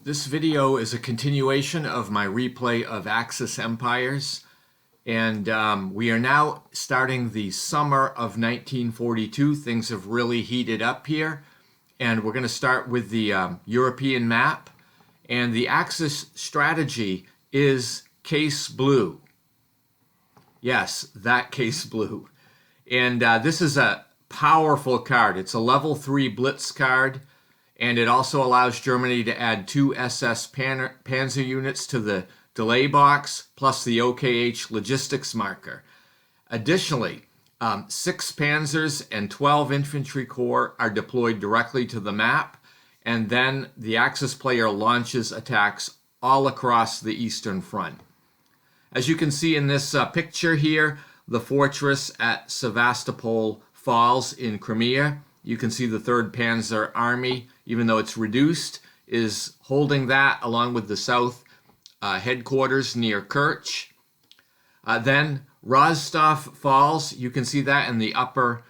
This video is a continuation of my replay of Axis Empires, and we are now starting the summer of 1942. Things have really heated up here, and we're going to start with the European map, and the Axis strategy is Case Blue. Yes, that Case Blue. And this is a powerful card. It's a level 3 Blitz card. And it also allows Germany to add 2 SS Panzer units to the delay box, plus the OKH logistics marker. Additionally, 6 Panzers and 12 infantry corps are deployed directly to the map, and then the Axis player launches attacks all across the Eastern Front. As you can see in this picture here, the fortress at Sevastopol Falls in Crimea. You can see the 3rd Panzer Army, even though it's reduced, is holding that along with the south headquarters near Kerch. Then Rostov Falls, you can see that in the upper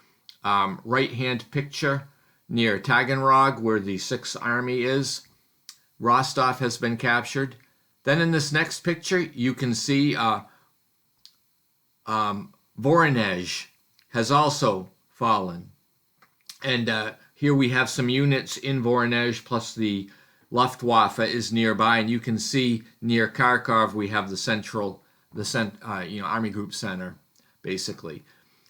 right-hand picture near Taganrog, where the 6th Army is. Rostov has been captured. Then in this next picture, you can see Voronezh has also fallen. And here we have some units in Voronezh, plus the Luftwaffe is nearby, and you can see near Kharkov we have the Army Group Center, basically.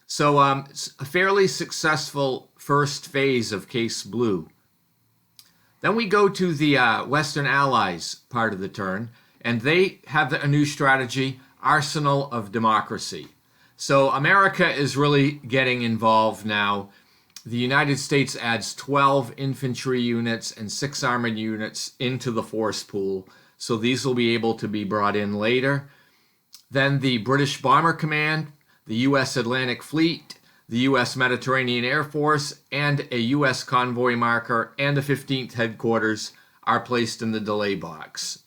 So it's a fairly successful first phase of Case Blue. Then we go to the Western Allies part of the turn, and they have a new strategy, Arsenal of Democracy. So America is really getting involved now. The United States adds 12 infantry units and 6 armored units into the force pool, so these will be able to be brought in later. Then the British Bomber Command, the U.S. Atlantic Fleet, the U.S. Mediterranean Air Force, and a U.S. convoy marker and the 15th headquarters are placed in the delay box.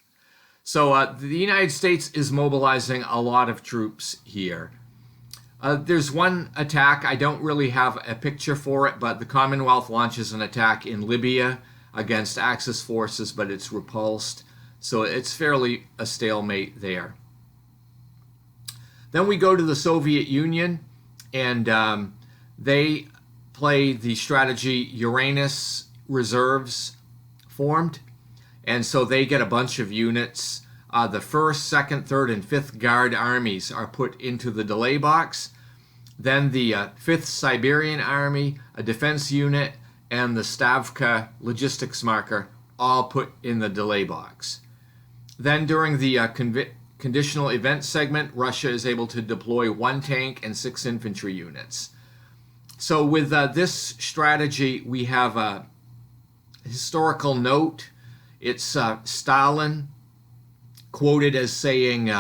So the United States is mobilizing a lot of troops here. There's one attack, I don't really have a picture for it, but the Commonwealth launches an attack in Libya against Axis forces, but it's repulsed. So it's fairly a stalemate there. Then we go to the Soviet Union, and they play the strategy Uranus reserves formed. And so they get a bunch of units. The 1st, 2nd, 3rd, and 5th Guard armies are put into the delay box. Then the 5th Siberian Army, a defense unit, and the Stavka logistics marker all put in the delay box. Then during the conditional event segment, Russia is able to deploy 1 tank and 6 infantry units. So with this strategy, we have a historical note. It's Stalin quoted as saying,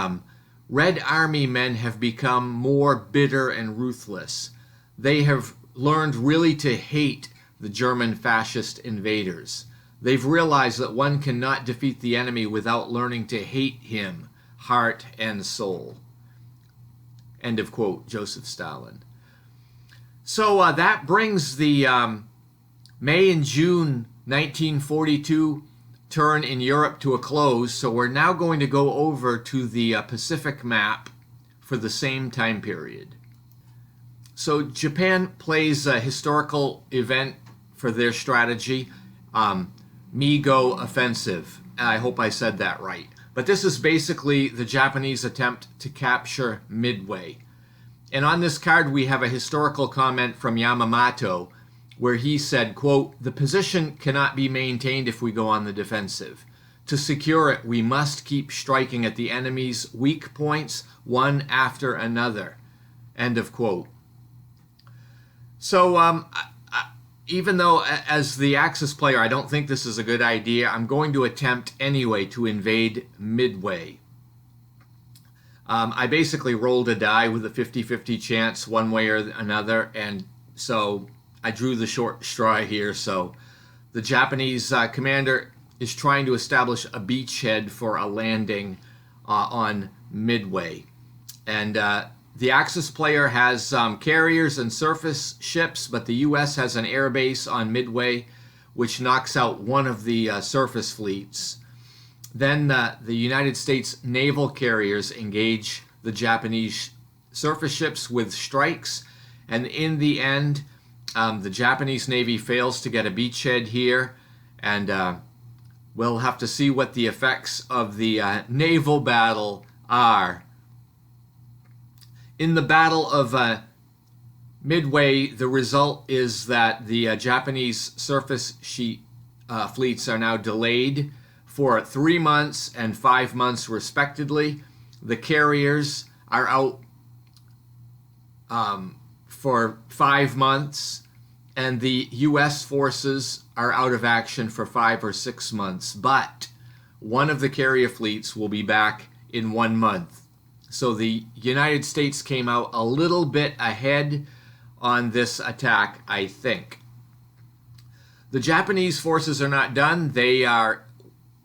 Red Army men have become more bitter and ruthless. They have learned really to hate the German fascist invaders. They've realized that one cannot defeat the enemy without learning to hate him, heart and soul. End of quote, Joseph Stalin. So that brings the May and June 1942 turn in Europe to a close, so we're now going to go over to the Pacific map for the same time period. So Japan plays a historical event for their strategy, Mi-Go Offensive. I hope I said that right. But this is basically the Japanese attempt to capture Midway. And on this card we have a historical comment from Yamamoto, where he said, quote, "The position cannot be maintained if we go on the defensive. To secure it, we must keep striking at the enemy's weak points, one after another." End of quote. So even though as the Axis player I don't think this is a good idea, I'm going to attempt anyway to invade Midway. I basically rolled a die with a 50-50 chance one way or another, and so I drew the short straw here. So the Japanese commander is trying to establish a beachhead for a landing on Midway. And the Axis player has carriers and surface ships, but the U.S. has an air base on Midway, which knocks out one of the surface fleets. Then the United States naval carriers engage the Japanese surface ships with strikes, and in the end, the Japanese Navy fails to get a beachhead here, and we'll have to see what the effects of the naval battle are. In the Battle of Midway, the result is that the Japanese surface fleets are now delayed for 3 months and 5 months respectively. The carriers are out for 5 months, and the U.S. forces are out of action for 5 or 6 months. But one of the carrier fleets will be back in 1 month. So the United States came out a little bit ahead on this attack, I think. The Japanese forces are not done. They are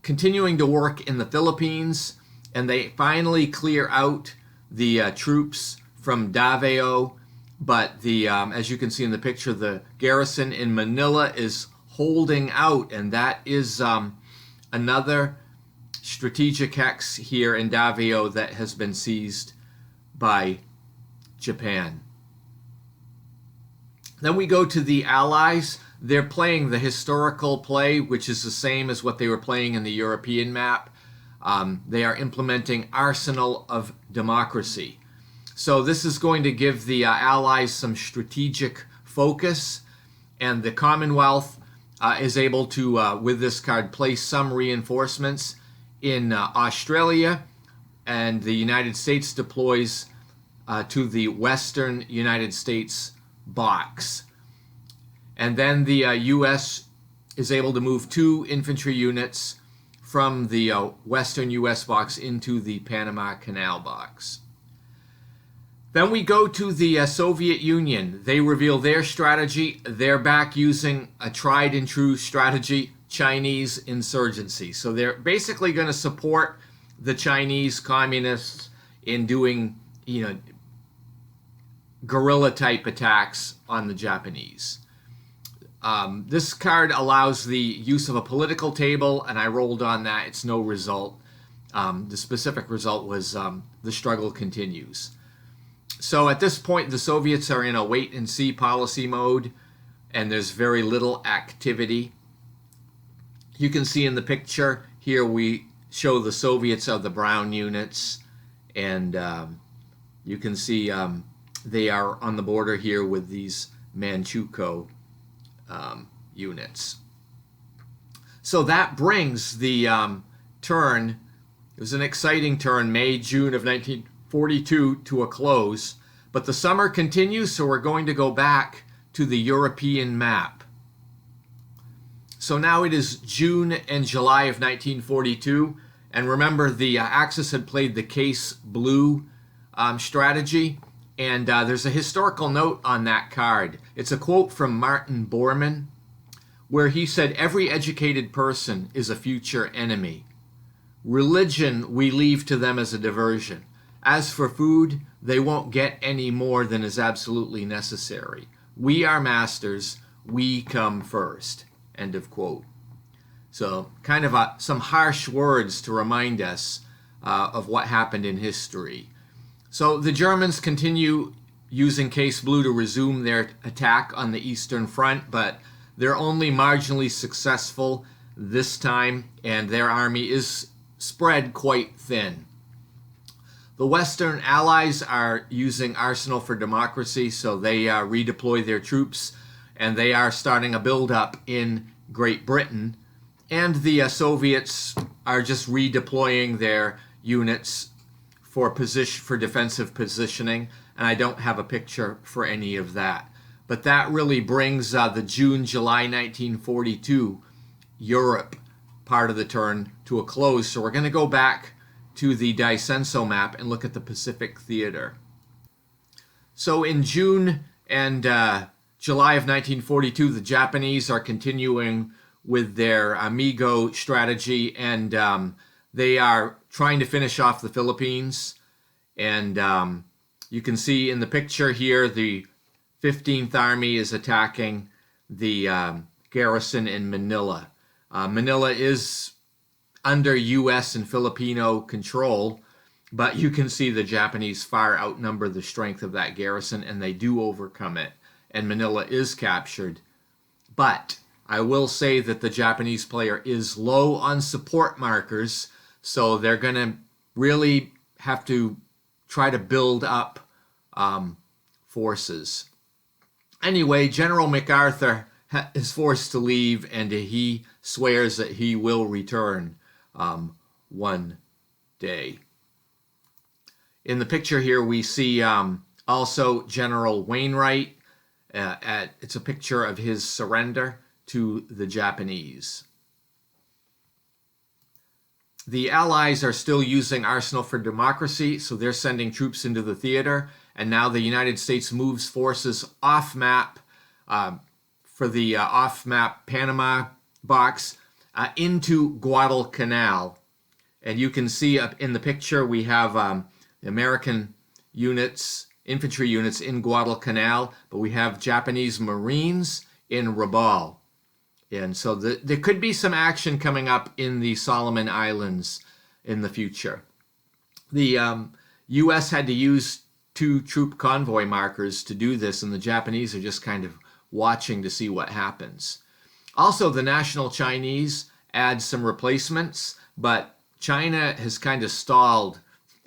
continuing to work in the Philippines, and they finally clear out the troops from Davao. But as you can see in the picture, the garrison in Manila is holding out, and that is another strategic hex here in Davao that has been seized by Japan. Then we go to the Allies. They're playing the historical play, which is the same as what they were playing in the European map. They are implementing Arsenal of Democracy. So this is going to give the Allies some strategic focus, and the Commonwealth is able to, with this card, place some reinforcements in Australia, and the United States deploys to the western United States box. And then the U.S. is able to move 2 infantry units from the western U.S. box into the Panama Canal box. Then we go to the Soviet Union. They reveal their strategy. They're back using a tried and true strategy, Chinese insurgency. So they're basically going to support the Chinese communists in doing, guerrilla type attacks on the Japanese. This card allows the use of a political table, and I rolled on that. It's no result. The specific result was the struggle continues. So at this point, the Soviets are in a wait-and-see policy mode, and there's very little activity. You can see in the picture here we show the Soviets are the brown units, and you can see they are on the border here with these Manchukuo units. So that brings the turn. It was an exciting turn, May, June of 1942, to a close. But the summer continues, so we're going to go back to the European map. So now it is June and July of 1942. And remember, the Axis had played the case blue strategy. And there's a historical note on that card. It's a quote from Martin Bormann, where he said, "Every educated person is a future enemy. Religion we leave to them as a diversion. As for food, they won't get any more than is absolutely necessary. We are masters. We come first." End of quote. So kind of some harsh words to remind us of what happened in history. So the Germans continue using Case Blue to resume their attack on the Eastern Front, but they're only marginally successful this time, and their army is spread quite thin. The Western Allies are using Arsenal for Democracy, so they redeploy their troops, and they are starting a build-up in Great Britain, and the Soviets are just redeploying their units for defensive positioning, and I don't have a picture for any of that. But that really brings the June-July 1942 Europe part of the turn to a close. So we're going to go back to the Daisenso map and look at the Pacific Theater. So in June and July of 1942, the Japanese are continuing with their Amigo strategy, and they are trying to finish off the Philippines. And you can see in the picture here, the 15th Army is attacking the garrison in Manila. Manila is under U.S. and Filipino control, but you can see the Japanese far outnumber the strength of that garrison, and they do overcome it, and Manila is captured. But I will say that the Japanese player is low on support markers, so they're going to really have to try to build up forces. Anyway, General MacArthur is forced to leave, and he swears that he will return one day. In the picture here, we see also General Wainwright. It's a picture of his surrender to the Japanese. The Allies are still using Arsenal for Democracy, so they're sending troops into the theater, and now the United States moves forces off-map for the off-map Panama box into Guadalcanal. And you can see up in the picture we have American units, infantry units in Guadalcanal, but we have Japanese Marines in Rabaul. And so there could be some action coming up in the Solomon Islands in the future. The U.S. had to use 2 troop convoy markers to do this, and the Japanese are just kind of watching to see what happens. Also, the National Chinese adds some replacements, but China has kind of stalled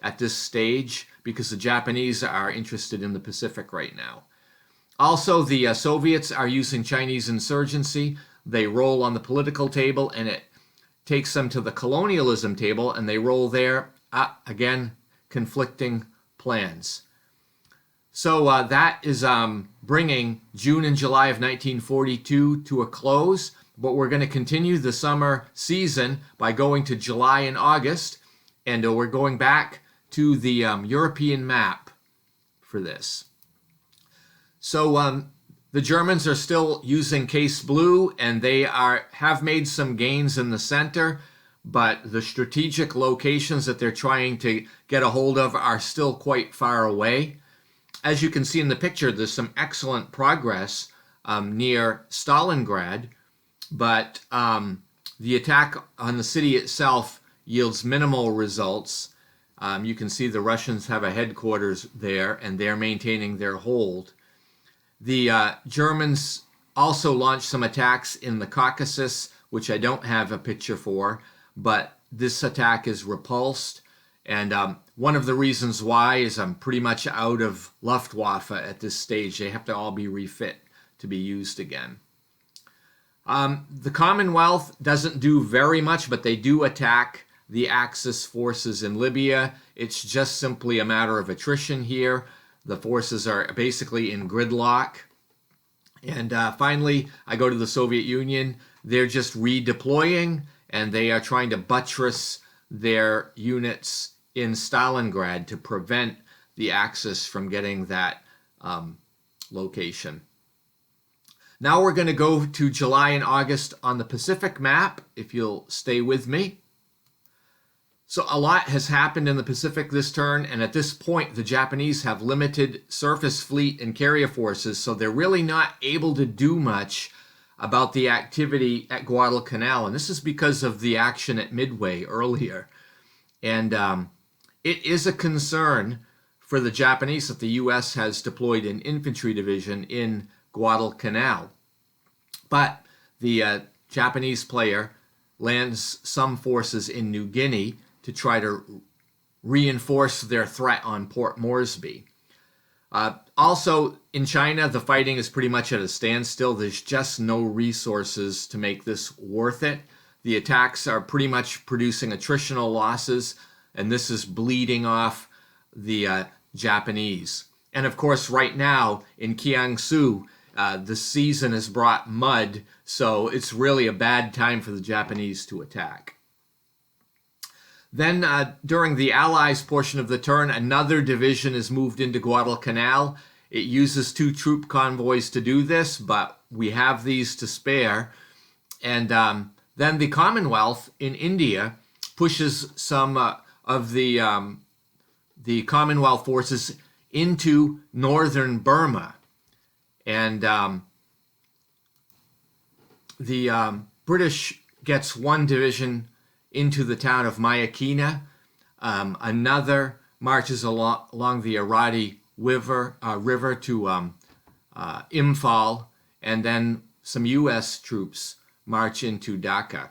at this stage because the Japanese are interested in the Pacific right now. Also, the Soviets are using Chinese insurgency. They roll on the political table, and it takes them to the colonialism table, and they roll there. Again, conflicting plans. So that is bringing June and July of 1942 to a close, but we're going to continue the summer season by going to July and August, and we're going back to the European map for this. So the Germans are still using Case Blue, and they have made some gains in the center, but the strategic locations that they're trying to get a hold of are still quite far away. As you can see in the picture, there's some excellent progress near Stalingrad, but the attack on the city itself yields minimal results. You can see the Russians have a headquarters there, and they're maintaining their hold. The Germans also launched some attacks in the Caucasus, which I don't have a picture for, but this attack is repulsed. And one of the reasons why is I'm pretty much out of Luftwaffe at this stage. They have to all be refit to be used again. The Commonwealth doesn't do very much, but they do attack the Axis forces in Libya. It's just simply a matter of attrition here. The forces are basically in gridlock. And finally, I go to the Soviet Union. They're just redeploying, and they are trying to buttress their units in Stalingrad to prevent the Axis from getting that location. Now we're going to go to July and August on the Pacific map, if you'll stay with me. So a lot has happened in the Pacific this turn, and at this point the Japanese have limited surface fleet and carrier forces, so they're really not able to do much about the activity at Guadalcanal, and this is because of the action at Midway earlier. And it is a concern for the Japanese that the U.S. has deployed an infantry division in Guadalcanal. But the Japanese player lands some forces in New Guinea to try to reinforce their threat on Port Moresby. Also, in China, the fighting is pretty much at a standstill. There's just no resources to make this worth it. The attacks are pretty much producing attritional losses, and this is bleeding off the Japanese. And of course, right now in Kiangsu, the season has brought mud, so it's really a bad time for the Japanese to attack. Then during the Allies portion of the turn, another division is moved into Guadalcanal. It uses 2 troop convoys to do this, but we have these to spare. And then the Commonwealth in India pushes some of the Commonwealth forces into northern Burma. And the British gets 1 division into the town of Myakina. Another marches along the Irati river to Imphal, and then some U.S. troops march into Dhaka.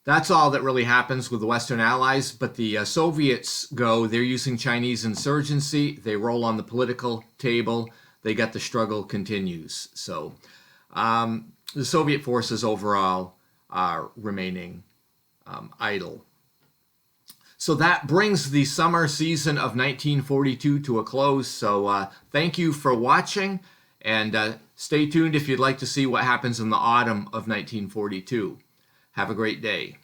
That's all that really happens with the Western Allies, but the Soviets they're using Chinese insurgency, they roll on the political table, the struggle continues. So the Soviet forces overall are remaining idle. So that brings the summer season of 1942 to a close. So thank you for watching, and stay tuned if you'd like to see what happens in the autumn of 1942. Have a great day.